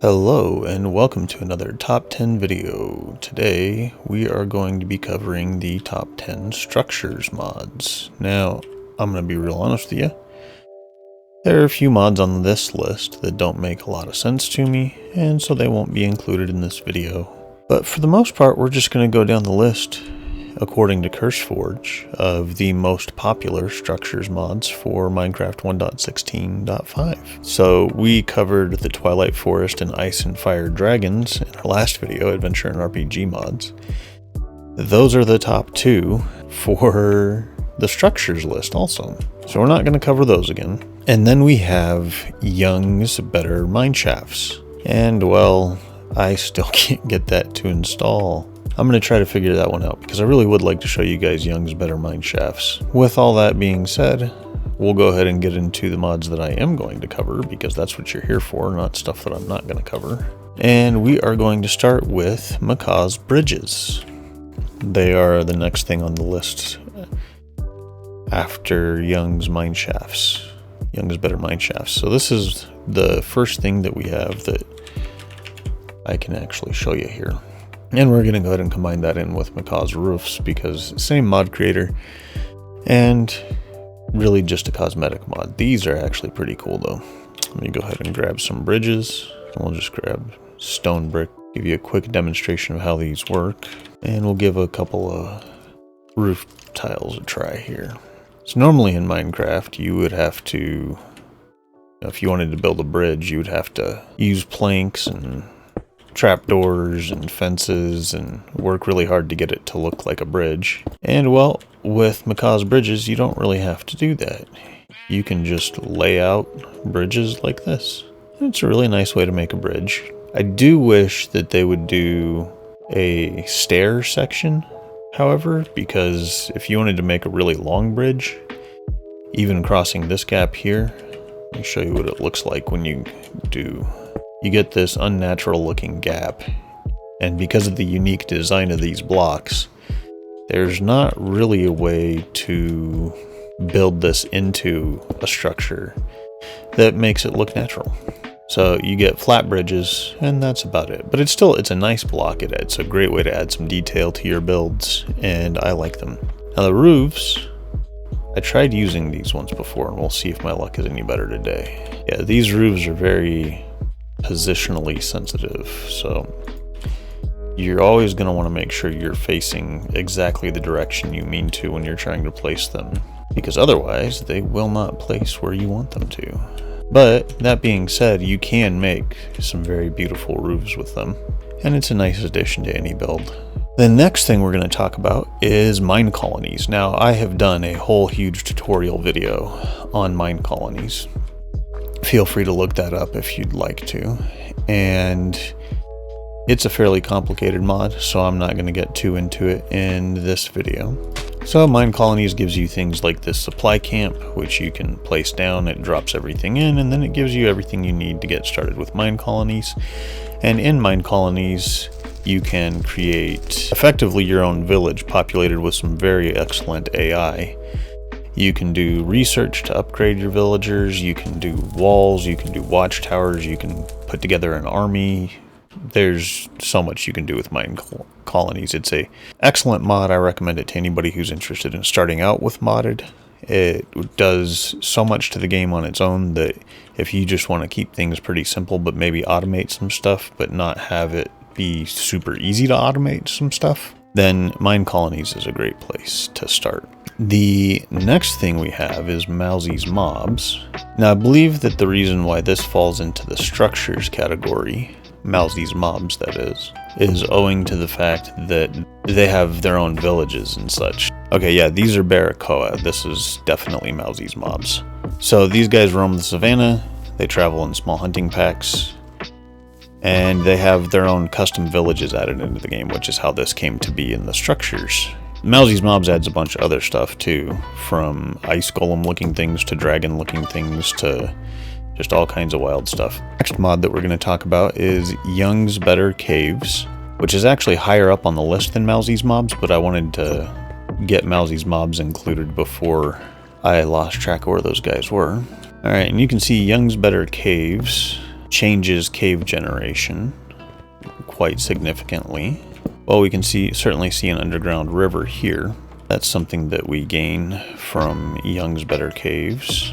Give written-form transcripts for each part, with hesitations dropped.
Hello and welcome to another top 10 video. Today we are going to be covering the top 10 structures mods. Now I'm going to be real honest with you. There are a few mods on this list that don't make a lot of sense to me, and so they won't be included in this video. But for the most part, we're just going to go down the list according to CurseForge of the most popular structures mods for Minecraft 1.16.5. So we covered the Twilight Forest and Ice and Fire Dragons in our last video, Adventure and RPG mods. Those are the top two for the structures list also. So we're not going to cover those again. And then we have Young's Better Mineshafts. And well, I still can't get that to install. I'm going to try to figure that one out because I really would like to show you guys Young's Better Mineshafts. With all that being said, we'll go ahead and get into the mods that I am going to cover because that's what you're here for, not stuff that I'm not going to cover. And we are going to start with Macaw's Bridges. They are the next thing on the list after Young's Mineshafts. Young's Better Mineshafts. So this is the first thing that we have that I can actually show you here. And we're going to go ahead and combine that in with Macaw's Roofs because same mod creator and really just a cosmetic mod. These are actually pretty cool though. Let me go ahead and grab some bridges. We'll just grab stone brick, give you a quick demonstration of how these work. And we'll give a couple of roof tiles a try here. So normally in Minecraft, you would have to, if you wanted to build a bridge, you would have to use planks and trapdoors and fences and work really hard to get it to look like a bridge. And well, with Macaw's Bridges, you don't really have to do that. You can just lay out bridges like this. It's a really nice way to make a bridge. I do wish that they would do a stair section, however, because if you wanted to make a really long bridge, even crossing this gap here, let me show you what it looks like when you do. You get this unnatural looking gap, and because of the unique design of these blocks, there's not really a way to build this into a structure that makes it look natural. So you get flat bridges, and that's about it. But it's a nice block. It's a great way to add some detail to your builds, and I like them. Now the roofs, I tried using these ones before, and we'll see if my luck is any better today. Yeah, these roofs are very positionally sensitive, so you're always going to want to make sure you're facing exactly the direction you mean to when you're trying to place them, because otherwise they will not place where you want them to. But that being said, you can make some very beautiful roofs with them, and it's a nice addition to any build. The next thing we're going to talk about is mine colonies. Now, I have done a whole huge tutorial video on mine colonies. Feel free to look that up if you'd like to. And it's a fairly complicated mod, so I'm not going to get too into it in this video. So mine colonies gives you things like this supply camp, which you can place down. It drops everything in, and then it gives you everything you need to get started with mine colonies. And in mine colonies, you can create effectively your own village populated with some very excellent AI. You can do research to upgrade your villagers, you can do walls, you can do watchtowers, you can put together an army. There's so much you can do with mine colonies. It's an excellent mod. I recommend it to anybody who's interested in starting out with modded. It does so much to the game on its own that if you just want to keep things pretty simple but maybe automate some stuff but not have it be super easy to automate some stuff, then mine colonies is a great place to start. The next thing we have is Mowzie's Mobs. Now I believe that the reason why this falls into the structures category, Mowzie's Mobs that is owing to the fact that they have their own villages and such. Okay, yeah, these are Barracoa. This is definitely Mowzie's Mobs. So these guys roam the savannah, they travel in small hunting packs, and they have their own custom villages added into the game, which is how this came to be in the structures. Mowzie's Mobs adds a bunch of other stuff too, from ice golem looking things to dragon looking things to just all kinds of wild stuff. Next mod that we're going to talk about is Young's Better Caves, which is actually higher up on the list than Mowzie's Mobs, but I wanted to get Mowzie's Mobs included before I lost track of where those guys were. Alright, and you can see Young's Better Caves changes cave generation quite significantly. Well, we can certainly see an underground river here. That's something that we gain from Young's Better Caves.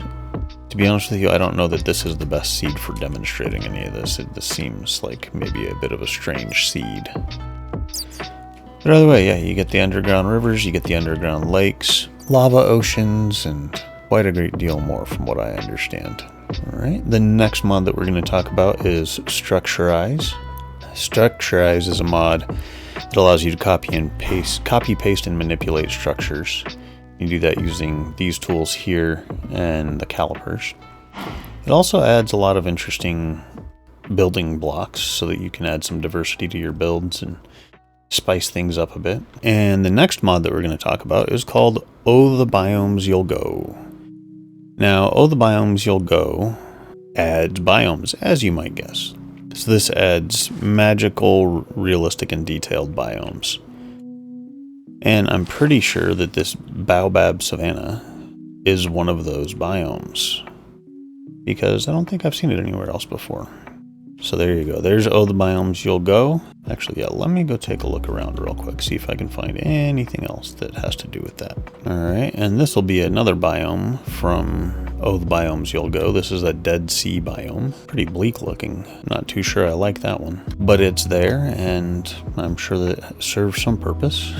To be honest with you, I don't know that this is the best seed for demonstrating any of this. This seems like maybe a bit of a strange seed. But either way, yeah, you get the underground rivers, you get the underground lakes, lava oceans, and quite a great deal more from what I understand. Alright, the next mod that we're going to talk about is Structurize. Structurize is a mod that allows you to copy, paste, and manipulate structures. You do that using these tools here and the calipers. It also adds a lot of interesting building blocks so that you can add some diversity to your builds and spice things up a bit. And the next mod that we're going to talk about is called Oh the Biomes You'll Go. Now, Oh the Biomes You'll Go adds biomes, as you might guess. So this adds magical, realistic, and detailed biomes. And I'm pretty sure that this Baobab Savanna is one of those biomes, because I don't think I've seen it anywhere else before. So there you go. There's Oh the Biomes You'll Go. Actually, yeah, let me go take a look around real quick, see if I can find anything else that has to do with that. Alright, and this will be another biome from Oh the Biomes You'll Go. This is a Dead Sea biome. Pretty bleak looking. Not too sure I like that one. But it's there, and I'm sure that it serves some purpose.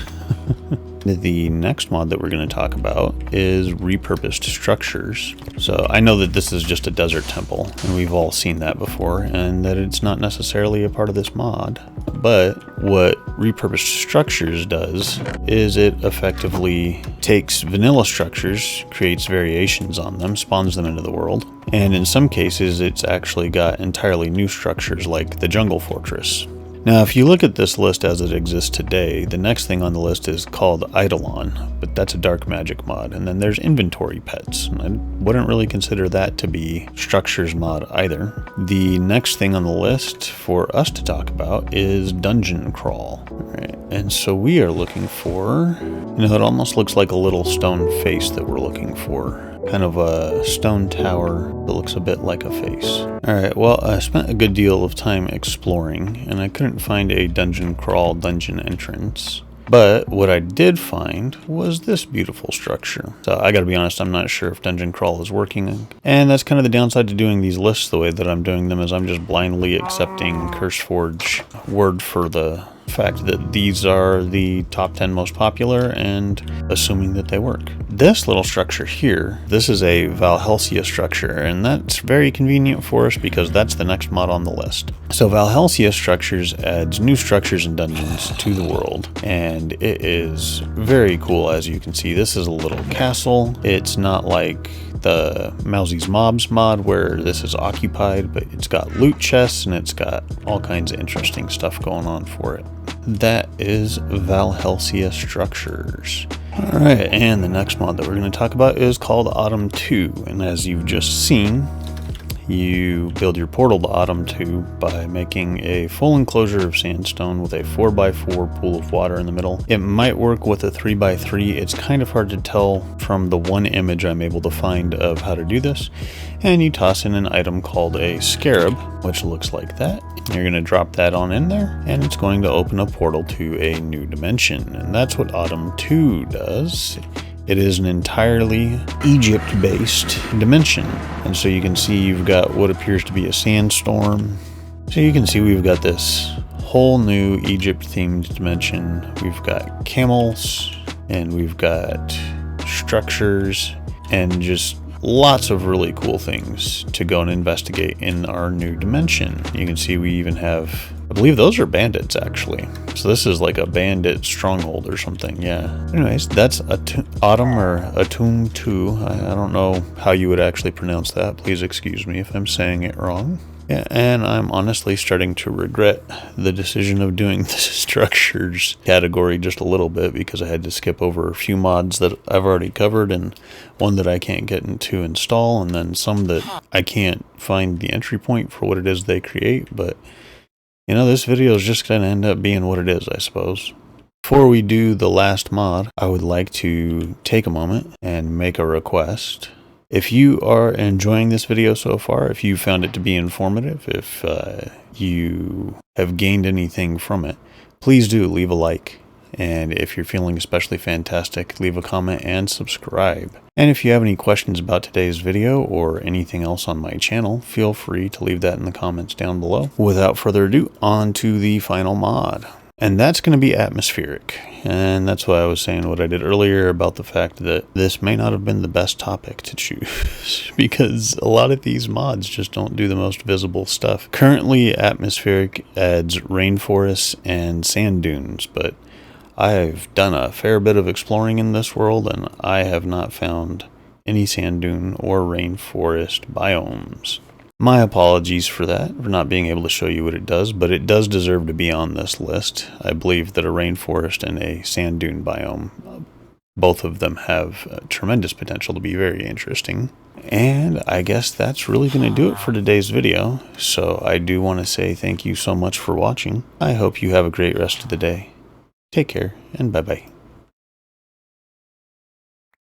The next mod that we're going to talk about is Repurposed Structures. So I know that this is just a desert temple, and we've all seen that before, and that it's not necessarily a part of this mod. But what Repurposed Structures does is it effectively takes vanilla structures, creates variations on them, spawns them into the world, and in some cases it's actually got entirely new structures like the Jungle Fortress. Now, if you look at this list as it exists today, the next thing on the list is called Eidolon, but that's a dark magic mod. And then there's Inventory Pets, and I wouldn't really consider that to be Structures mod either. The next thing on the list for us to talk about is Dungeon Crawl. Right. And so we are looking for, it almost looks like a little stone face that we're looking for. Kind of a stone tower that looks a bit like a face. Alright, well, I spent a good deal of time exploring, and I couldn't find a dungeon crawl dungeon entrance. But what I did find was this beautiful structure. So I gotta be honest, I'm not sure if dungeon crawl is working. And that's kind of the downside to doing these lists the way that I'm doing them, is I'm just blindly accepting CurseForge word for the fact that these are the top 10 most popular and assuming that they work. This little structure here, this is a Valhelsia structure, and that's very convenient for us because that's the next mod on the list. So Valhelsia Structures adds new structures and dungeons to the world, and it is very cool. As you can see, this is a little castle. It's not like the Mowzie's Mobs mod where this is occupied, but it's got loot chests and it's got all kinds of interesting stuff going on for it. That is Valhelsia Structures. Alright, and the next mod that we're going to talk about is called Atum 2, and as you've just seen, you build your portal to Atum 2 by making a full enclosure of sandstone with a 4x4 pool of water in the middle. It might work with a 3x3. It's kind of hard to tell from the one image I'm able to find of how to do this. And you toss in an item called a scarab, which looks like that. You're going to drop that on in there, and it's going to open a portal to a new dimension. And that's what Atum 2 does. It is an entirely Egypt-based dimension. And so you can see you've got what appears to be a sandstorm. So you can see we've got this whole new Egypt-themed dimension. We've got camels, and we've got structures, and just lots of really cool things to go and investigate in our new dimension. You can see we even have, I believe those are bandits actually. So this is like a bandit stronghold or something, yeah. Anyways, that's Atum or Atum 2. I don't know how you would actually pronounce that. Please excuse me if I'm saying it wrong. Yeah, and I'm honestly starting to regret the decision of doing the structures category just a little bit, because I had to skip over a few mods that I've already covered and one that I can't get into install, and then some that I can't find the entry point for what it is they create. But this video is just going to end up being what it is, I suppose. Before we do the last mod, I would like to take a moment and make a request. If you are enjoying this video so far, if you found it to be informative, if you have gained anything from it, please do leave a like. And if you're feeling especially fantastic, leave a comment and subscribe. And if you have any questions about today's video or anything else on my channel, feel free to leave that in the comments down below. Without further ado, on to the final mod. And that's going to be atmospheric. And that's why I was saying what I did earlier about the fact that this may not have been the best topic to choose because a lot of these mods just don't do the most visible stuff. Currently, atmospheric adds rainforests and sand dunes, but I've done a fair bit of exploring in this world and I have not found any sand dune or rainforest biomes. My apologies for that, for not being able to show you what it does, but it does deserve to be on this list. I believe that a rainforest and a sand dune biome, both of them have tremendous potential to be very interesting. And I guess that's really going to do it for today's video. So I do want to say thank you so much for watching. I hope you have a great rest of the day. Take care and bye-bye.